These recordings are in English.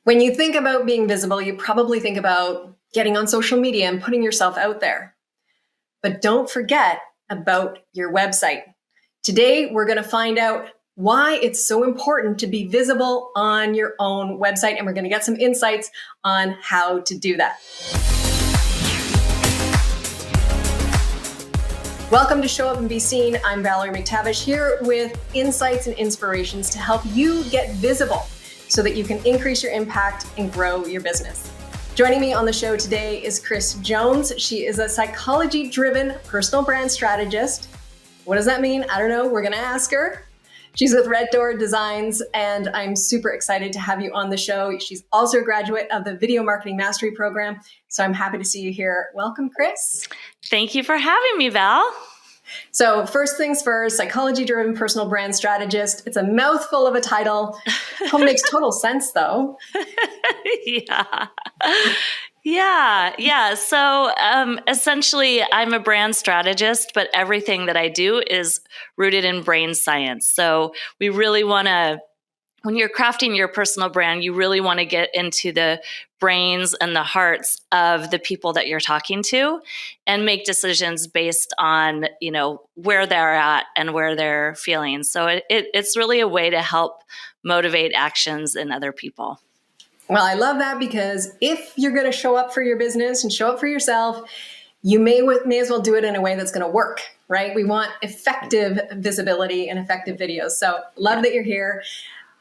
When you think about being visible, you probably think about getting on social media and putting yourself out there. But don't forget about your website. Today, we're going to find out why it's so important to be visible on your own website, and we're going to get some insights on how to do that. Welcome to Show Up and Be Seen. I'm Valerie McTavish here with insights and inspirations to help you get visible so that you can increase your impact and grow your business. Joining me on the show today is Kris Jones. She is a psychology-driven personal brand strategist. What does that mean? I don't know. We're going to ask her. She's with Red Door Designs, and I'm super excited to have you on the show. She's also a graduate of the Video Marketing Mastery Program, so I'm happy to see you here. Welcome, Kris. Thank you for having me, Val. So first things first, psychology-driven personal brand strategist. It's a mouthful of a title. It makes total sense, though. Yeah. So essentially, I'm a brand strategist, but everything that I do is rooted in brain science. So we really want to, when you're crafting your personal brand, you really want to get into the brains and the hearts of the people that you're talking to and make decisions based on, where they're at and where they're feeling. So it's really a way to help motivate actions in other people. Well, I love that, because if you're going to show up for your business and show up for yourself, you may as well do it in a way that's going to work, right? We want effective visibility and effective videos. So love that you're here.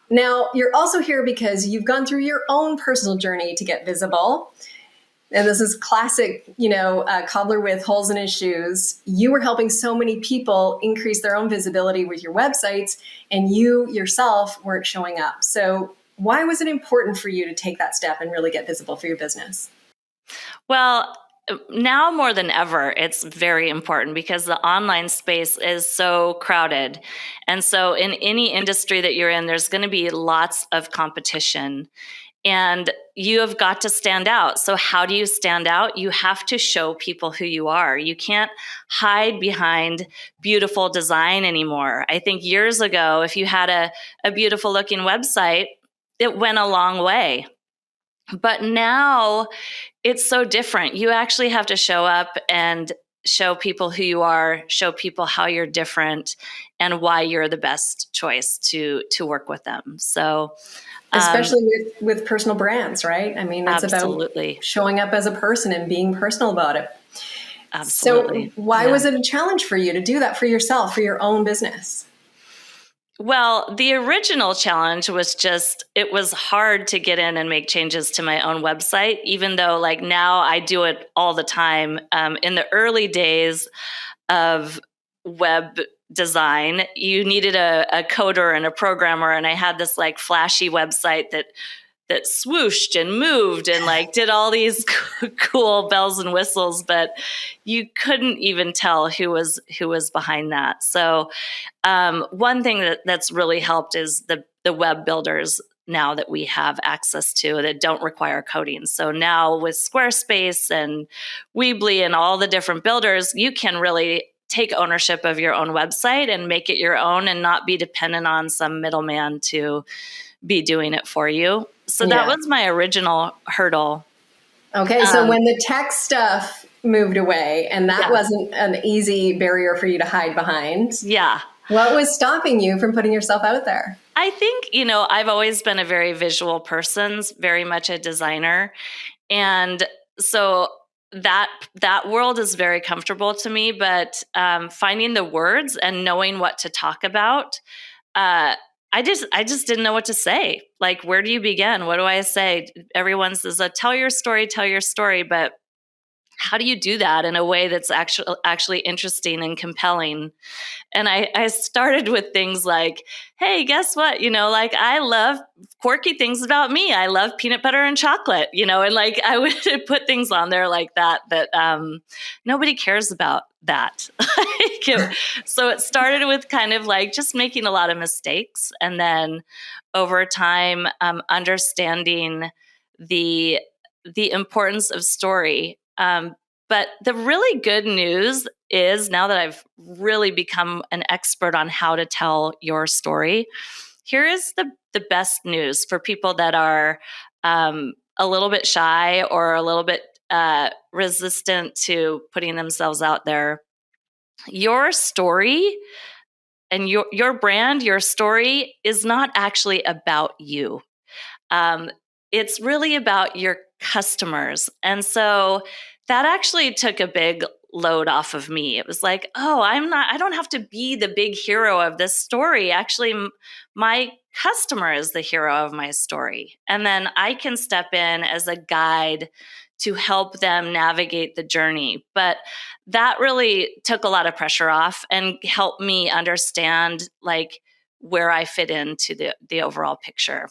Now, you're also here because you've gone through your own personal journey to get visible. And this is classic, cobbler with holes in his shoes. You were helping so many people increase their own visibility with your websites, and you yourself weren't showing up. So why was it important for you to take that step and really get visible for your business? Well, now more than ever, it's very important because the online space is so crowded. And so in any industry that you're in, there's going to be lots of competition. And you have got to stand out. So how do you stand out? You have to show people who you are. You can't hide behind beautiful design anymore. I think years ago, if you had a beautiful looking website, it went a long way. But now it's so different. You actually have to show up and show people who you are, show people how you're different and why you're the best choice to work with them. So, especially with personal brands, right? I mean, it's absolutely about showing up as a person and being personal about it. Absolutely. So why was it a challenge for you to do that for yourself, for your own business? Well, the original challenge was it was hard to get in and make changes to my own website, even though now I do it all the time. In the early days of web design, you needed a coder and a programmer, and I had this flashy website that swooshed and moved and did all these cool bells and whistles, but you couldn't even tell who was behind that. So one thing that's really helped is the web builders now that we have access to that don't require coding. So now with Squarespace and Weebly and all the different builders, you can really take ownership of your own website and make it your own and not be dependent on some middleman to be doing it for you. So that was my original hurdle. Okay, so when the tech stuff moved away, and that wasn't an easy barrier for you to hide behind. Yeah. What was stopping you from putting yourself out there? I think, I've always been a very visual person, very much a designer. And so that world is very comfortable to me, but finding the words and knowing what to talk about, I just didn't know what to say. Where do you begin? What do I say? Everyone says, tell your story, but how do you do that in a way that's actually interesting and compelling? And I started with things like, hey, guess what? I love quirky things about me. I love peanut butter and chocolate, and I would put things on there like that nobody cares about that. So it started with kind of just making a lot of mistakes. And then over time, understanding the importance of story. But the really good news is, now that I've really become an expert on how to tell your story, here is the best news for people that are a little bit shy or a little bit resistant to putting themselves out there. Your story and your brand, your story is not actually about you. It's really about your customers. And so that actually took a big load off of me. It was like, oh, I don't have to be the big hero of this story. Actually, my customer is the hero of my story. And then I can step in as a guide to help them navigate the journey. But that really took a lot of pressure off and helped me understand like where I fit into the overall picture.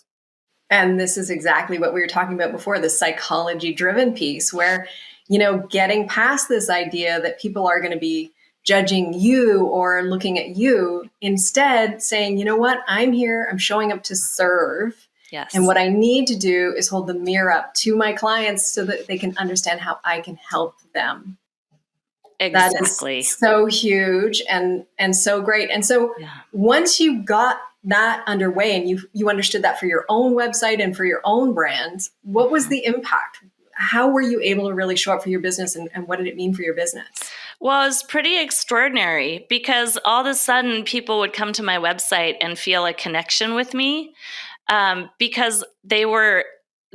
And this is exactly what we were talking about before, the psychology driven piece where, getting past this idea that people are going to be judging you or looking at you, instead saying, you know what, I'm here, I'm showing up to serve. Yes. And what I need to do is hold the mirror up to my clients so that they can understand how I can help them. Exactly. That is so huge and so great. And so once you got that underway and you understood that for your own website and for your own brand, what was the impact? How were you able to really show up for your business and what did it mean for your business? Well, it was pretty extraordinary because all of a sudden people would come to my website and feel a connection with me because they were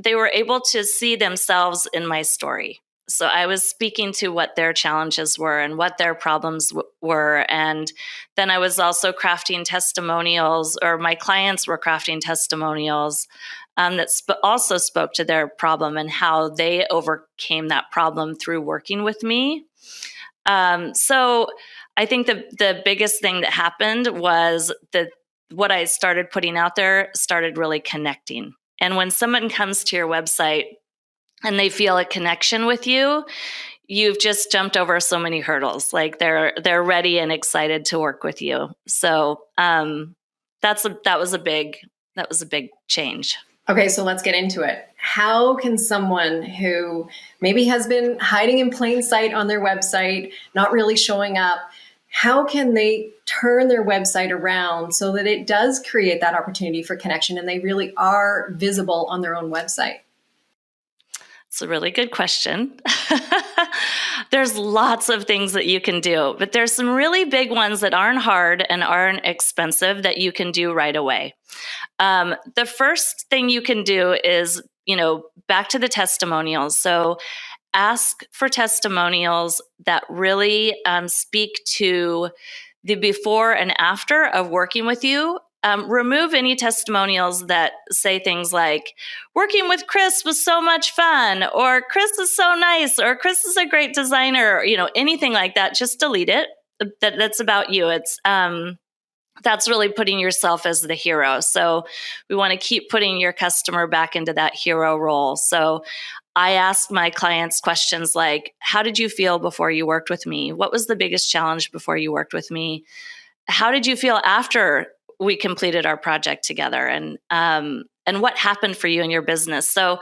able to see themselves in my story. So I was speaking to what their challenges were and what their problems were. And then I was also crafting testimonials, or my clients were crafting testimonials that also spoke to their problem and how they overcame that problem through working with me. So I think the biggest thing that happened was that what I started putting out there started really connecting. And when someone comes to your website and they feel a connection with you, you've just jumped over so many hurdles. Like they're ready and excited to work with you. So that was a big change. Okay, so let's get into it. How can someone who maybe has been hiding in plain sight on their website, not really showing up, how can they turn their website around so that it does create that opportunity for connection and they really are visible on their own website? It's a really good question. There's lots of things that you can do, but there's some really big ones that aren't hard and aren't expensive that you can do right away. The first thing you can do is, back to the testimonials. So ask for testimonials that really speak to the before and after of working with you. Remove any testimonials that say things like, working with Kris was so much fun, or Kris is so nice, or Kris is a great designer, or, anything like that. Just delete it. That's about you. It's that's really putting yourself as the hero. So we want to keep putting your customer back into that hero role. So I asked my clients questions like, how did you feel before you worked with me? What was the biggest challenge before you worked with me? How did you feel after we completed our project together? And what happened for you in your business? So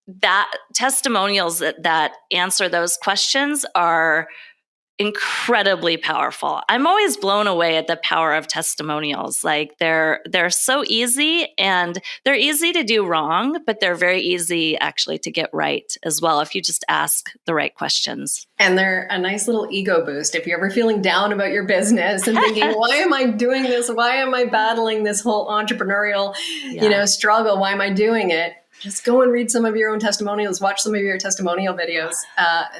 that testimonials that answer those questions are incredibly powerful. I'm always blown away at the power of testimonials. Like they're so easy, and they're easy to do wrong, but they're very easy actually to get right as well if you just ask the right questions. And they're a nice little ego boost. If you're ever feeling down about your business and thinking, why am I doing this? Why am I battling this whole entrepreneurial, struggle? Why am I doing it? Just go and read some of your own testimonials, watch some of your testimonial videos.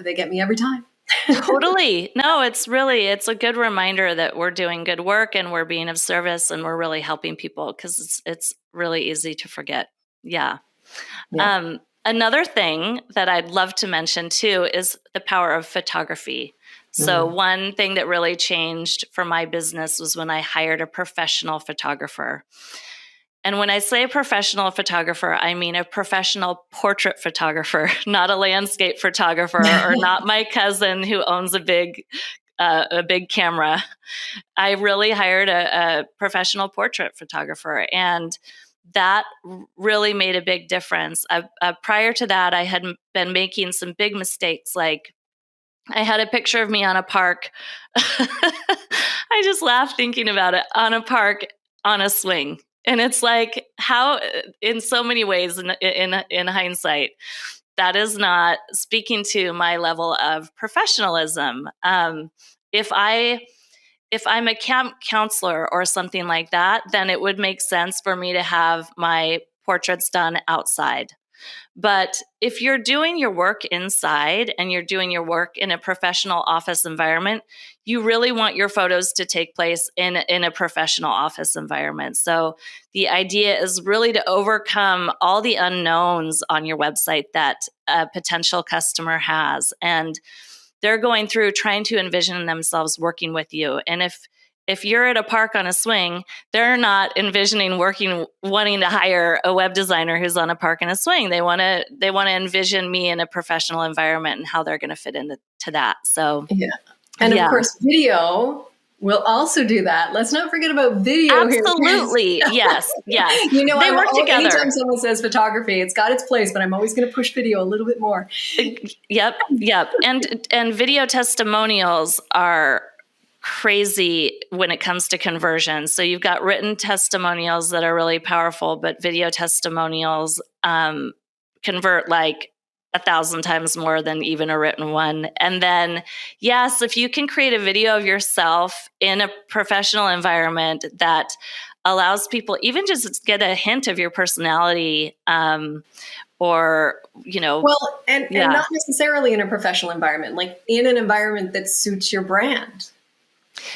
They get me every time. Totally. No, it's a good reminder that we're doing good work and we're being of service and we're really helping people, because it's really easy to forget. Yeah. Another thing that I'd love to mention too is the power of photography. So one thing that really changed for my business was when I hired a professional photographer. And when I say a professional photographer, I mean a professional portrait photographer, not a landscape photographer or not my cousin who owns a big camera. I really hired a professional portrait photographer, and that really made a big difference. Prior to that, I had been making some big mistakes. Like I had a picture of me on a park. I just laugh thinking about it, on a park on a swing. And it's like, how, in so many ways, in hindsight, that is not speaking to my level of professionalism. If I'm a camp counselor or something like that, then it would make sense for me to have my portraits done outside. But if you're doing your work inside and you're doing your work in a professional office environment, you really want your photos to take place in a professional office environment. So the idea is really to overcome all the unknowns on your website that a potential customer has. And they're going through trying to envision themselves working with you. And if you're at a park on a swing, they're not envisioning wanting to hire a web designer who's on a park in a swing. They want to envision me in a professional environment and how they're going to fit into that. So yeah. And of course, video will also do that. Let's not forget about video. Absolutely. Yes. Yes. They work together. Anytime someone says photography, it's got its place, but I'm always going to push video a little bit more. Yep. And video testimonials are crazy when it comes to conversion. So you've got written testimonials that are really powerful, but video testimonials convert like 1,000 times more than even a written one. And then, yes, if you can create a video of yourself in a professional environment that allows people even just get a hint of your personality, or, well, and not necessarily in a professional environment, like in an environment that suits your brand.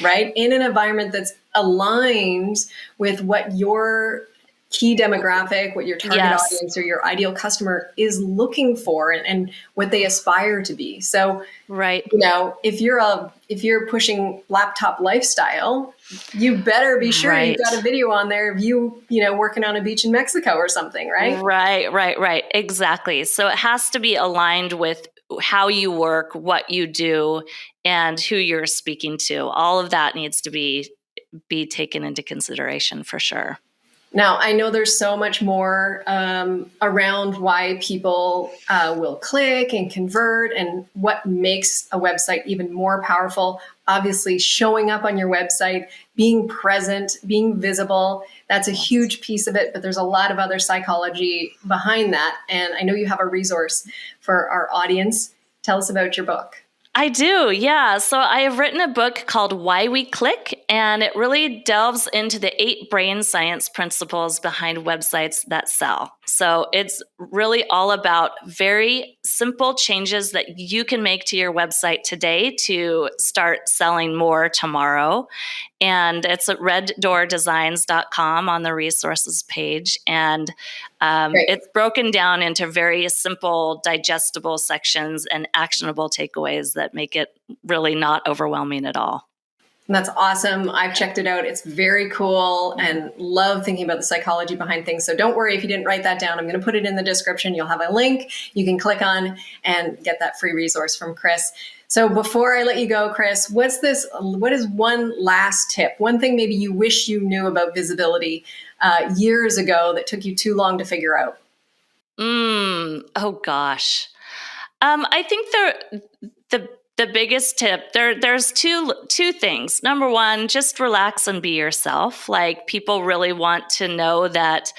Right? In an environment that's aligned with what your key demographic, what your target audience or your ideal customer is looking for and what they aspire to be. So, right. If you're pushing laptop lifestyle, you better be sure you've got a video on there of you, working on a beach in Mexico or something, right? Right. Exactly. So it has to be aligned with how you work, what you do, and who you're speaking to. All of that needs to be taken into consideration for sure. Now, I know there's so much more around why people will click and convert and what makes a website even more powerful. Obviously, showing up on your website, being present, being visible, that's a huge piece of it, but there's a lot of other psychology behind that. And I know you have a resource for our audience. Tell us about your book. I do, yeah. So I have written a book called Why We Click, and it really delves into the 8 brain science principles behind websites that sell. So it's really all about very simple changes that you can make to your website today to start selling more tomorrow. And it's at reddoordesigns.com on the resources page. And it's broken down into very simple, digestible sections and actionable takeaways that make it really not overwhelming at all. That's awesome. I've checked it out. It's very cool and love thinking about the psychology behind things. So don't worry if you didn't write that down. I'm going to put it in the description. You'll have a link you can click on and get that free resource from Kris. So before I let you go, Kris, what is one last tip? One thing maybe you wish you knew about visibility years ago that took you too long to figure out? Oh gosh. I think the biggest tip, there's two things. Number one, just relax and be yourself. Like, people really want to know that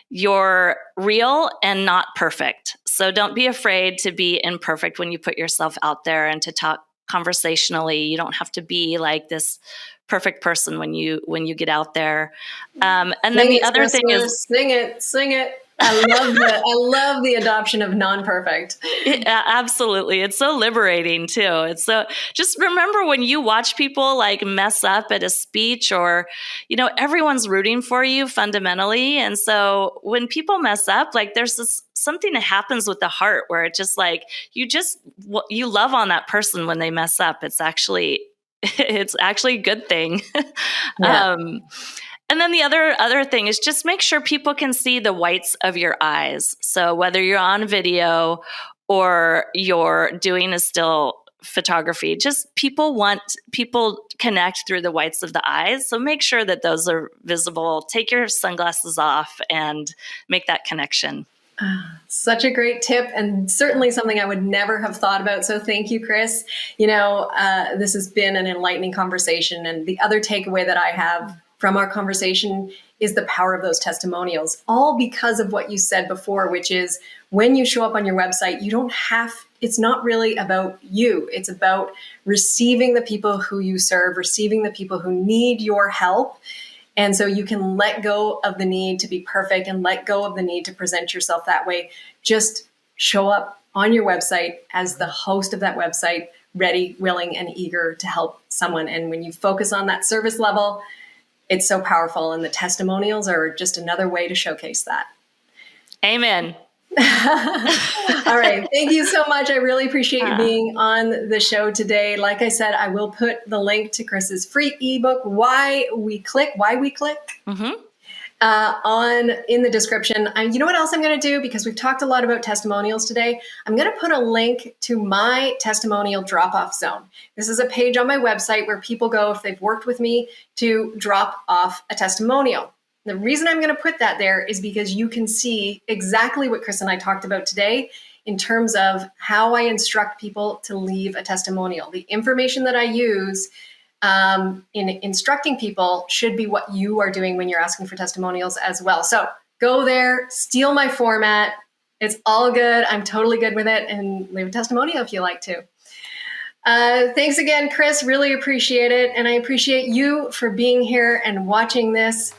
you're real and not perfect. So don't be afraid to be imperfect when you put yourself out there and to talk conversationally. You don't have to be like this perfect person when you get out there. And then the other thing is sing it. I love the adoption of non-perfect. Absolutely. It's so liberating too. It's so, just remember when you watch people like mess up at a speech, or, everyone's rooting for you fundamentally. And so when people mess up, like, there's something that happens with the heart where it just like, you love on that person when they mess up. It's actually a good thing. Yeah. And then the other thing is just make sure people can see the whites of your eyes. So whether you're on video or you're doing a still photography, just people connect through the whites of the eyes. So make sure that those are visible. Take your sunglasses off and make that connection. Such a great tip, and certainly something I would never have thought about. So thank you, Kris. This has been an enlightening conversation. And the other takeaway that I have from our conversation is the power of those testimonials, all because of what you said before, which is when you show up on your website, it's not really about you. It's about receiving the people who you serve, receiving the people who need your help. And so you can let go of the need to be perfect and let go of the need to present yourself that way. Just show up on your website as the host of that website, ready, willing, and eager to help someone. And when you focus on that service level, it's so powerful. And the testimonials are just another way to showcase that. Amen. All right. Thank you so much. I really appreciate you being on the show today. Like I said, I will put the link to Kris's free ebook, Why We Click, Mm-hmm. In the description. You know what else I'm going to do? Because we've talked a lot about testimonials today. I'm going to put a link to my testimonial drop-off zone. This is a page on my website where people go, if they've worked with me, to drop off a testimonial. The reason I'm going to put that there is because you can see exactly what Kris and I talked about today in terms of how I instruct people to leave a testimonial. The information that I use in instructing people should be what you are doing when you're asking for testimonials as well. So go there, steal my format. It's all good. I'm totally good with it. And leave a testimonial if you like to. Thanks again, Kris. Really appreciate it. And I appreciate you for being here and watching this.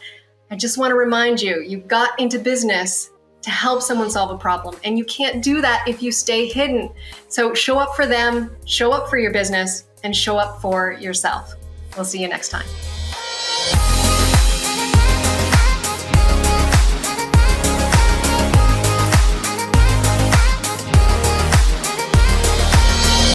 I just want to remind you, you got into business to help someone solve a problem. And you can't do that if you stay hidden. So show up for them, show up for your business, and show up for yourself. We'll see you next time.